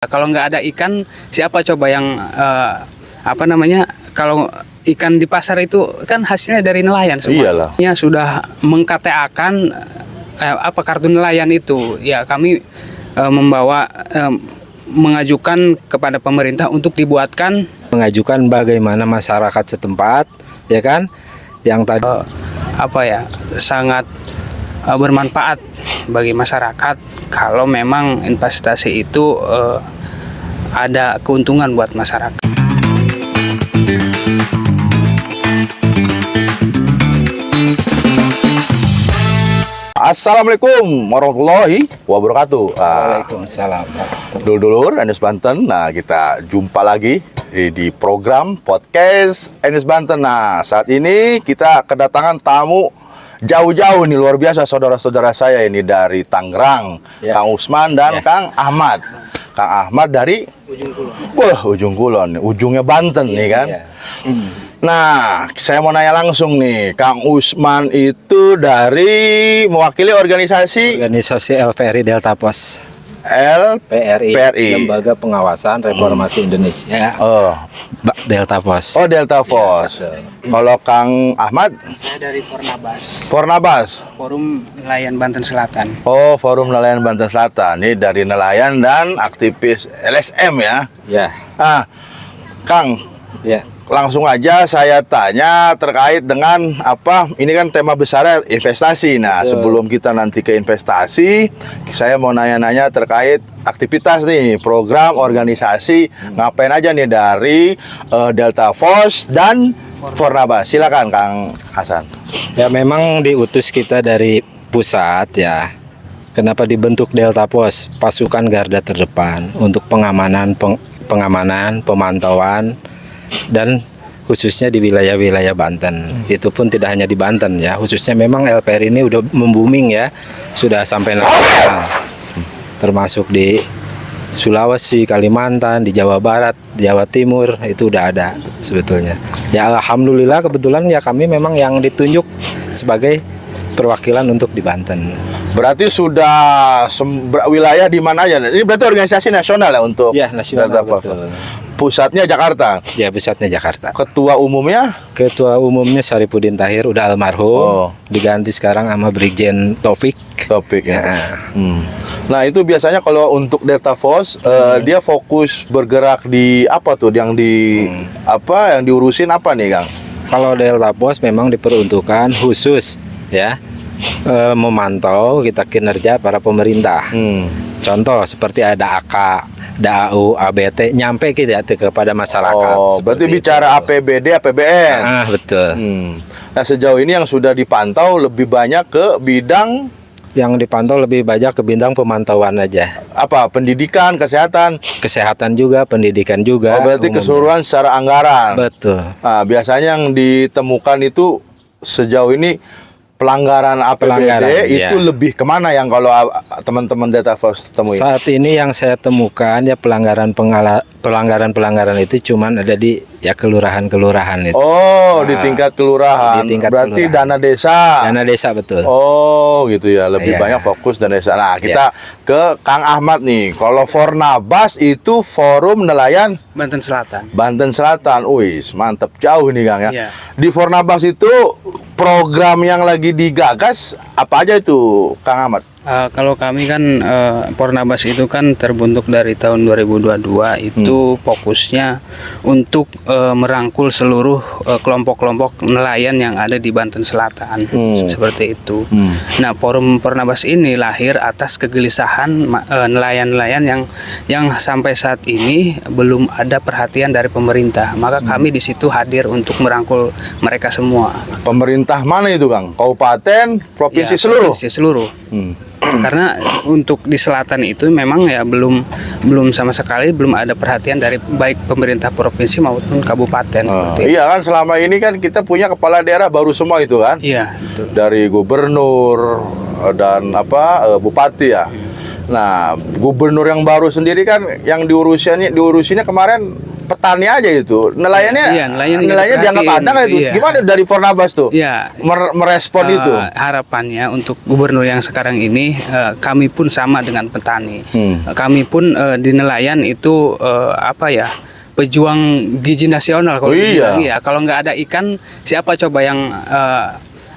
Kalau nggak ada ikan, siapa coba yang kalau ikan di pasar itu kan hasilnya dari nelayan semua. Iyalah. Ya sudah mengKTA-kan kartu nelayan itu. Ya kami mengajukan kepada pemerintah untuk dibuatkan mengajukan bagaimana masyarakat setempat, ya kan, yang tadi sangat bermanfaat bagi masyarakat kalau memang investasi itu ada keuntungan buat masyarakat. Assalamualaikum warahmatullahi wabarakatuh. Waalaikumsalam. Dulur Enes Banten. Nah, kita jumpa lagi di program podcast Enes Banten. Nah, saat ini kita kedatangan tamu jauh-jauh nih, luar biasa, saudara-saudara saya ini dari Tangerang, Ya. Kang Usman dan Ya. Kang Ahmad. Kang Ahmad dari Ujung Kulon. wah, Ujung Kulon, ujungnya Banten nih kan. Ya. Nah, saya mau nanya langsung nih, Kang Usman itu dari mewakili organisasi Organisasi LPRI Delta Pos, L. PRI, PRI. Lembaga Pengawasan Reformasi Indonesia, Oh, Delta Pos. oh Delta Force. Kalau Kang Ahmad, Saya dari Fornabas, Fornabas. Forum Nelayan Banten Selatan. Oh, Forum Nelayan Banten Selatan. Ini dari nelayan dan aktivis LSM ya. Ya, Ah, Kang, ya. langsung aja saya tanya terkait dengan ini kan tema besarnya investasi. Nah, sebelum kita nanti ke investasi, saya mau nanya-nanya terkait aktivitas nih, program, organisasi, ngapain aja nih dari Delta Force dan Fornabas. Silakan Kang Hasan. Ya, memang diutus kita dari pusat ya. Kenapa dibentuk Delta Pos, pasukan garda terdepan untuk pengamanan, pemantauan, dan khususnya di wilayah-wilayah Banten. Itu pun tidak hanya di Banten ya, khususnya memang LPR ini udah membooming ya, sudah sampai nasional, termasuk di Sulawesi, Kalimantan, di Jawa Barat, Jawa Timur, itu udah ada sebetulnya. Ya alhamdulillah, kebetulan ya kami memang yang ditunjuk sebagai perwakilan untuk di Banten. Berarti sudah wilayah di mana aja? Ini berarti organisasi nasional ya untuk Ya, nasional, Delta Force. betul. Pusatnya Jakarta. Ya, pusatnya Jakarta. Ketua umumnya? Ketua umumnya Syarifuddin Tahir udah almarhum, Oh. diganti sekarang sama Brigjen Taufik. Topik ya. Ya. Nah, itu biasanya kalau untuk Delta Force dia fokus bergerak di apa tuh yang yang diurusin apa nih, Kang? Kalau Delta Pos memang diperuntukkan khusus ya, memantau kita kinerja para pemerintah. Contoh seperti ada AK, DAU, ABT, nyampe kita kepada masyarakat. Oh, berarti seperti bicara itu. APBD, APBN. Betul. Nah, sejauh ini yang sudah dipantau lebih banyak ke bidang Yang dipantau lebih banyak ke bidang pemantauan aja. pendidikan, kesehatan. Kesehatan juga, pendidikan juga. Oh, berarti umumnya. keseluruhan secara anggaran. Betul. Nah, biasanya yang ditemukan itu sejauh ini pelanggaran APBD itu ya. lebih kemana yang kalau teman-teman Delta Force temui? Saat ini yang saya temukan ya pelanggaran itu cuman ada di ya kelurahan-kelurahan itu. Oh, di tingkat kelurahan. Di tingkat Berarti kelurahan. dana desa. Dana desa, betul. Oh, gitu ya. Lebih Iya. banyak fokus dana desa. Nah, kita ke Kang Ahmad nih. Kalau Fornabas itu Forum Nelayan Banten Selatan. Banten Selatan. Wis, mantep jauh nih, Kang ya. Iya. Di Fornabas itu program yang lagi digagas apa aja itu, Kang Ahmad? Kalau kami kan Fornabas itu kan terbentuk dari tahun 2022 itu fokusnya untuk merangkul seluruh kelompok-kelompok nelayan yang ada di Banten Selatan seperti itu. Nah, Forum Fornabas ini lahir atas kegelisahan nelayan-nelayan yang sampai saat ini belum ada perhatian dari pemerintah. Maka kami di situ hadir untuk merangkul mereka semua. Pemerintah mana itu, Kang? Kabupaten, provinsi Ya, seluruh? provinsi seluruh. Karena untuk di selatan itu memang ya belum sama sekali belum ada perhatian dari baik pemerintah provinsi maupun kabupaten seperti itu. Iya kan, selama ini kan kita punya kepala daerah baru semua itu kan? Iya, betul. Dari gubernur dan bupati ya. Nah, gubernur yang baru sendiri kan yang diurusinnya kemarin petani aja itu. Nelayannya Iya, nelayan nelayannya nggak dianggap diperhatiin. ada nggak itu? Iya. Gimana dari Fornabas tuh? Ya, Merespon itu. harapannya untuk gubernur yang sekarang ini, kami pun sama dengan petani. Kami pun di nelayan itu apa ya, pejuang gizi nasional kalau Oh, iya. dibilang. Iya, kalau nggak ada ikan, siapa coba yang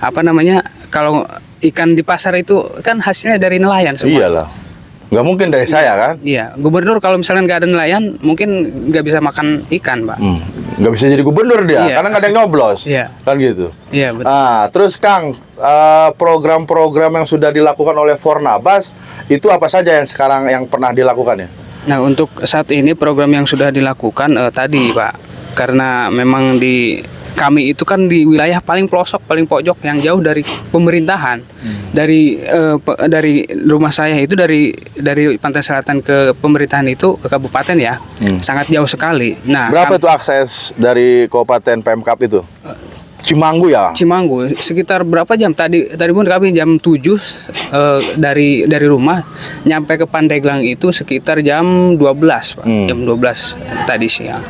apa namanya? Kalau ikan di pasar itu kan hasilnya dari nelayan semua. Iyalah. Nggak mungkin dari saya kan? Iya, gubernur kalau misalnya nggak ada nelayan, mungkin nggak bisa makan ikan, Pak. Nggak bisa jadi gubernur dia, Iya. karena nggak ada yang nyoblos. Iya. Kan gitu. Iya, betul. Terus Kang, program-program yang sudah dilakukan oleh Fornabas itu apa saja yang sekarang yang pernah dilakukan ya? Nah, untuk saat ini program yang sudah dilakukan tadi, Pak, karena memang di kami itu kan di wilayah paling pelosok, paling pojok yang jauh dari pemerintahan. Dari rumah saya itu dari pantai selatan ke pemerintahan itu ke kabupaten ya, sangat jauh sekali. Nah, Berapa itu akses dari Kabupaten Pemkap itu? Cimanggu ya? Cimanggu sekitar berapa jam tadi pun kami jam 7 dari rumah nyampe ke Pandeglang itu sekitar jam 12 Pak. Jam 12 tadi siang.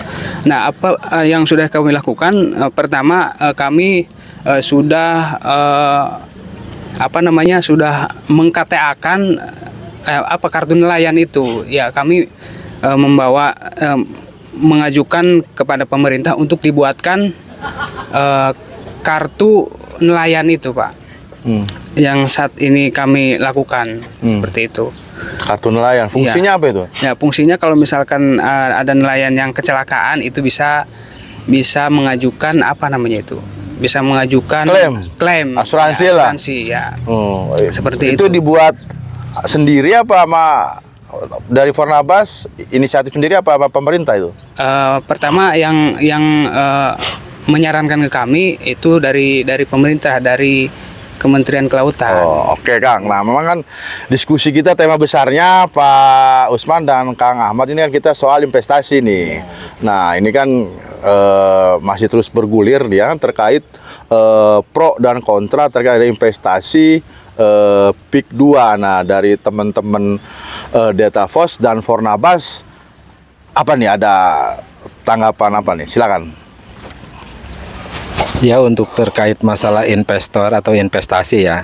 Nah, apa yang sudah kami lakukan, pertama kami sudah sudah mengKTA-kan kartu nelayan itu. Ya, kami membawa mengajukan kepada pemerintah untuk dibuatkan kartu nelayan itu, Pak. Yang saat ini kami lakukan seperti itu. Kartu nelayan, fungsinya apa itu? Ya, fungsinya kalau misalkan ada nelayan yang kecelakaan itu bisa mengajukan apa namanya itu? Bisa mengajukan klaim. Asuransi ya, lah. Asuransi ya. Itu Seperti itu. dibuat sendiri apa sama dari Fornabas, inisiatif sendiri apa sama pemerintah itu? Pertama yang menyarankan ke kami itu dari pemerintah, dari Kementerian Kelautan. Oke Kang. Nah, memang kan diskusi kita tema besarnya Pak Usman dan Kang Ahmad ini kan kita soal investasi nih. Nah, ini kan masih terus bergulir ya terkait pro dan kontra terkait investasi PIK 2. Nah, dari teman-teman Deltapos dan Fornabas apa nih, ada tanggapan apa nih? Silakan. Ya, untuk terkait masalah investor atau investasi ya,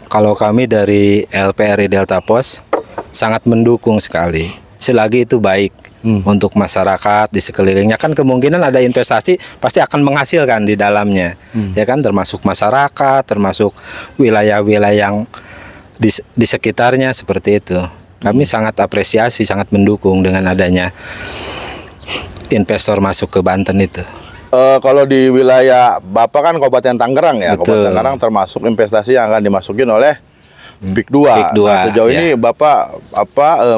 kalau kami dari LPRI Deltapos sangat mendukung sekali. Selagi itu baik untuk masyarakat di sekelilingnya, kan kemungkinan ada investasi pasti akan menghasilkan di dalamnya, ya kan, termasuk masyarakat, termasuk wilayah-wilayah yang di sekitarnya seperti itu. Kami sangat apresiasi, sangat mendukung dengan adanya investor masuk ke Banten itu. Kalau di wilayah Bapak kan Kabupaten Tangerang ya, Betul. Kabupaten Tangerang termasuk investasi yang akan dimasukin oleh PIK 2. PIK 2, Nah, sejauh ya. ini Bapak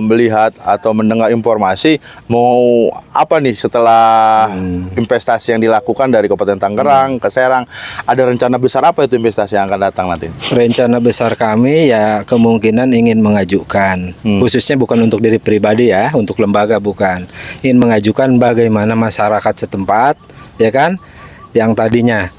melihat atau mendengar informasi mau apa nih setelah investasi yang dilakukan dari Kabupaten Tangerang ke Serang, ada rencana besar apa itu investasi yang akan datang nanti? Rencana besar kami ya kemungkinan ingin mengajukan, khususnya bukan untuk diri pribadi ya, untuk lembaga bukan. Ingin mengajukan bagaimana masyarakat setempat, ya kan, yang tadinya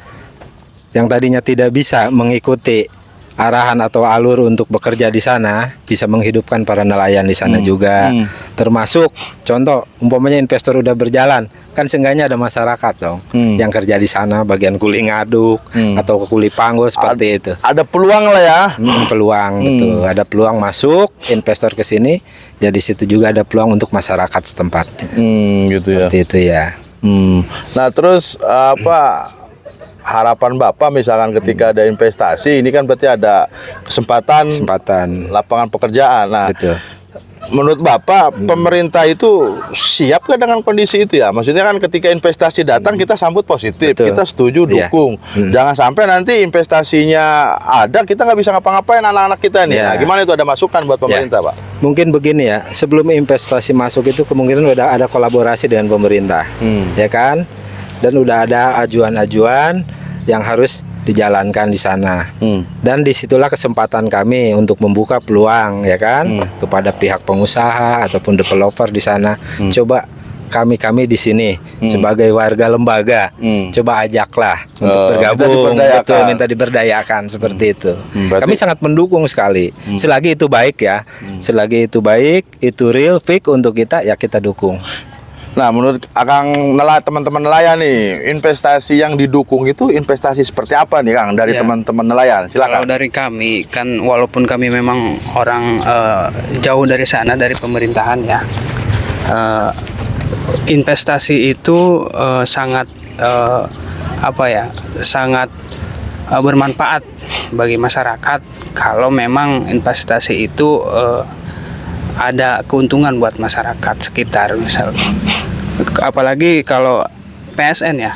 tidak bisa mengikuti arahan atau alur untuk bekerja di sana, bisa menghidupkan para nelayan di sana juga. Termasuk contoh umpamanya investor udah berjalan, kan seenggaknya ada masyarakat dong yang kerja di sana, bagian kuli ngaduk atau kuli panggo seperti itu. Ada peluang lah ya. Peluang betul, ada peluang masuk investor ke sini, ya di situ juga ada peluang untuk masyarakat setempat. Gitu ya. Seperti itu ya. Nah, terus harapan Bapak misalkan ketika ada investasi ini kan berarti ada kesempatan lapangan pekerjaan. Nah, Betul. menurut Bapak pemerintah itu siap kan dengan kondisi itu ya? Maksudnya kan ketika investasi datang kita sambut positif, Betul. kita setuju, Iya. dukung. Jangan sampai nanti investasinya ada kita nggak bisa ngapa-ngapain anak-anak kita nih. Iya. Nah, gimana itu, ada masukan buat pemerintah, Pak? Mungkin begini ya, sebelum investasi masuk itu kemungkinan udah ada kolaborasi dengan pemerintah, ya kan? Dan udah ada ajuan-ajuan yang harus dijalankan di sana. Dan disitulah kesempatan kami untuk membuka peluang, ya kan, kepada pihak pengusaha ataupun developer di sana. Coba kami di sini sebagai warga lembaga, coba ajaklah untuk bergabung, minta diberdayakan seperti itu. Berarti Kami sangat mendukung sekali. Selagi itu baik ya, selagi itu baik, itu real, fake untuk kita, ya kita dukung. Nah, menurut Akang teman-teman nelayan nih, investasi yang didukung itu investasi seperti apa nih Kang dari Ya. teman-teman nelayan? Kalau Silakan. dari kami kan walaupun kami memang orang jauh dari sana dari pemerintahan ya, investasi itu sangat sangat bermanfaat bagi masyarakat kalau memang investasi itu ada keuntungan buat masyarakat sekitar misalnya. Apalagi kalau PSN ya,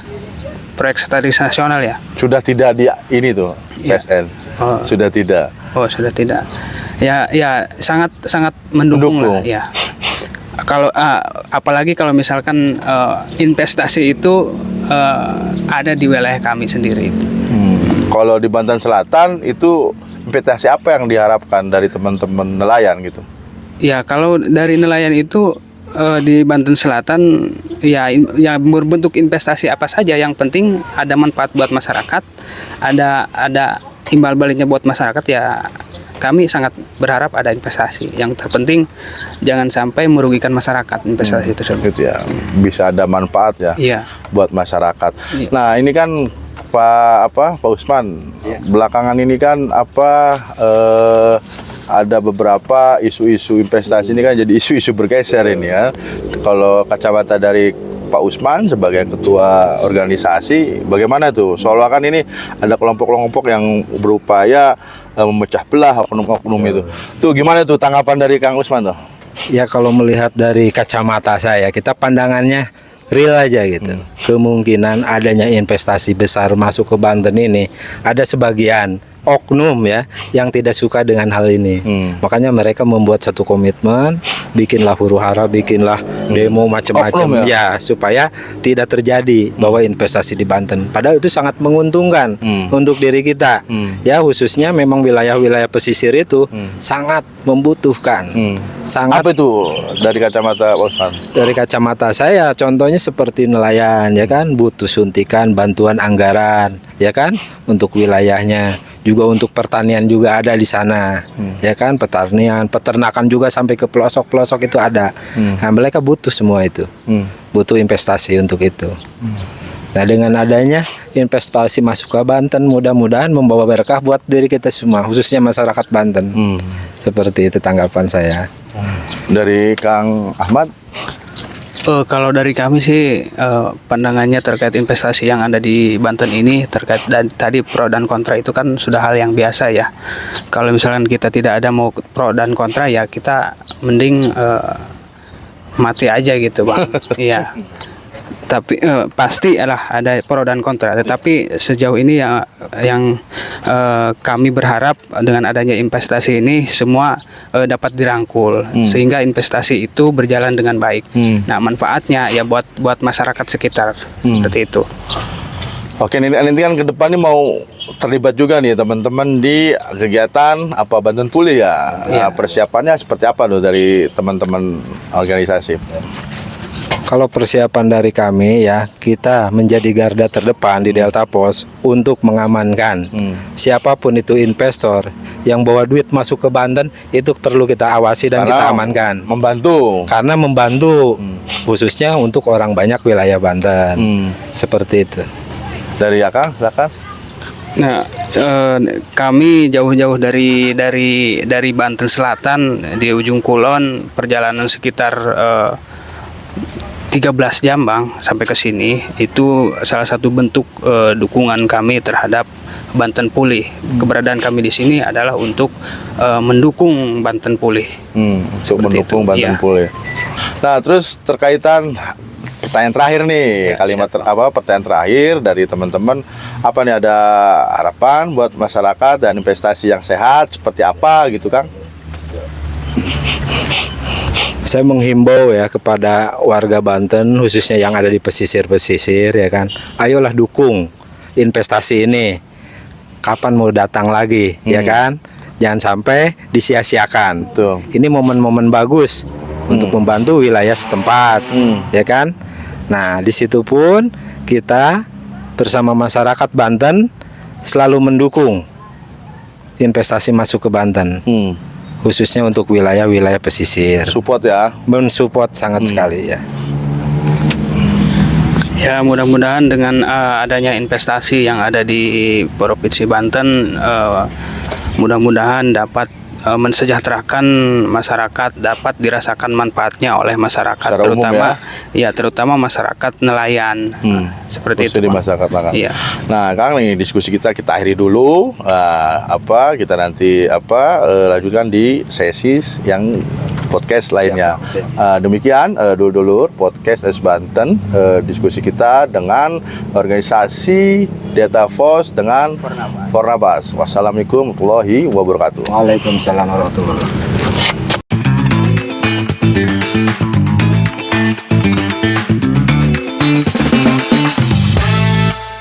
proyek strategis nasional ya. Sudah tidak di ini tuh Iya. PSN. Oh. Sudah tidak. Oh, sudah tidak. Ya sangat mendukung lah Mendukung. ya. Kalau apalagi kalau misalkan investasi itu ada di wilayah kami sendiri. Kalau di Banten Selatan itu investasi apa yang diharapkan dari teman-teman nelayan gitu? Ya, kalau dari nelayan itu di Banten Selatan ya berbentuk investasi apa saja, yang penting ada manfaat buat masyarakat, ada timbal baliknya buat masyarakat ya. Kami sangat berharap ada investasi. Yang terpenting jangan sampai merugikan masyarakat investasi tersebut. Gitu ya. Bisa ada manfaat ya Iya. buat masyarakat. Iya. Nah, ini kan Pak Usman, belakangan ini kan ada beberapa isu-isu investasi ini kan jadi isu-isu bergeser ini ya. Kalau kacamata dari Pak Usman sebagai ketua organisasi, bagaimana tuh? Soalnya kan ini ada kelompok-kelompok yang berupaya memecah belah oknum-oknum itu. Tuh gimana tuh tanggapan dari Kang Usman tuh? Ya kalau melihat dari kacamata saya, kita pandangannya real aja gitu. Kemungkinan adanya investasi besar masuk ke Banten ini, ada sebagian oknum ya yang tidak suka dengan hal ini. Makanya mereka membuat satu komitmen, bikinlah huru-hara, bikinlah demo macam-macam Oknum ya, supaya tidak terjadi bahwa investasi di Banten. Padahal itu sangat menguntungkan untuk diri kita. Ya khususnya memang wilayah-wilayah pesisir itu sangat membutuhkan. Sangat. Apa itu dari kacamata Pak Usman? Dari kacamata saya, contohnya seperti nelayan, ya kan, butuh suntikan bantuan anggaran, ya kan, untuk wilayahnya. Juga untuk pertanian juga ada di sana, ya kan, pertanian, peternakan juga sampai ke pelosok-pelosok itu ada. Nah, mereka butuh semua itu, butuh investasi untuk itu. Nah, dengan adanya investasi masuk ke Banten, mudah-mudahan membawa berkah buat diri kita semua, khususnya masyarakat Banten. Seperti itu tanggapan saya. Dari Kang Ahmad? Kalau dari kami sih pandangannya terkait investasi yang ada di Banten ini, terkait dan tadi pro dan kontra itu kan sudah hal yang biasa ya. Kalau misalkan kita tidak ada mau pro dan kontra ya kita mending mati aja gitu Bang. Iya. Tapi pasti ada pro dan kontra. Tetapi sejauh ini yang kami berharap dengan adanya investasi ini semua dapat dirangkul sehingga investasi itu berjalan dengan baik. Nah, manfaatnya ya buat masyarakat sekitar seperti itu. Oke, ini kan ke depan ini mau terlibat juga nih teman-teman di kegiatan Banten Pulih ya. Nah, persiapannya seperti apa loh dari teman-teman organisasi? Kalau persiapan dari kami ya, kita menjadi garda terdepan di Delta Pos untuk mengamankan siapapun itu investor yang bawa duit masuk ke Banten, itu perlu kita awasi dan kita amankan. Membantu. Karena membantu khususnya untuk orang banyak wilayah Banten. Seperti itu. Dari Akang, silakan. Nah, kami jauh-jauh dari Banten Selatan di ujung kulon, perjalanan sekitar 13 jam Bang sampai ke sini. Itu salah satu bentuk dukungan kami terhadap Banten Pulih. Keberadaan kami di sini adalah untuk mendukung Banten Pulih. Untuk Seperti mendukung itu, Banten iya. Pulih. Nah, terus terkaitan pertanyaan terakhir nih, pertanyaan terakhir dari teman-teman, apa nih, ada harapan buat masyarakat dan investasi yang sehat seperti apa gitu Kang? Saya menghimbau ya kepada warga Banten, khususnya yang ada di pesisir-pesisir ya kan, ayolah dukung investasi ini. Kapan mau datang lagi ya kan? Jangan sampai disia-siakan. Betul. Ini momen-momen bagus untuk membantu wilayah setempat ya kan. Nah, di situ pun kita bersama masyarakat Banten selalu mendukung investasi masuk ke Banten. Khususnya untuk wilayah-wilayah pesisir. Support ya. Mensupport sangat sekali ya. Ya, mudah-mudahan dengan adanya investasi yang ada di Provinsi Banten, mudah-mudahan dapat mensejahterakan masyarakat, dapat dirasakan manfaatnya oleh masyarakat, Secara umum terutama masyarakat nelayan. Seperti itu, di Bang. masyarakat makan. Iya. Nah, Kang, nih diskusi kita akhiri dulu. Kita nanti lanjutkan di sesi yang podcast lainnya. Demikian dulur podcast S Banten, diskusi kita dengan organisasi Data Force dengan Fornabas. Wassalamualaikum warahmatullahi wabarakatuh. Waalaikumsalam warahmatullahi wabarakatuh.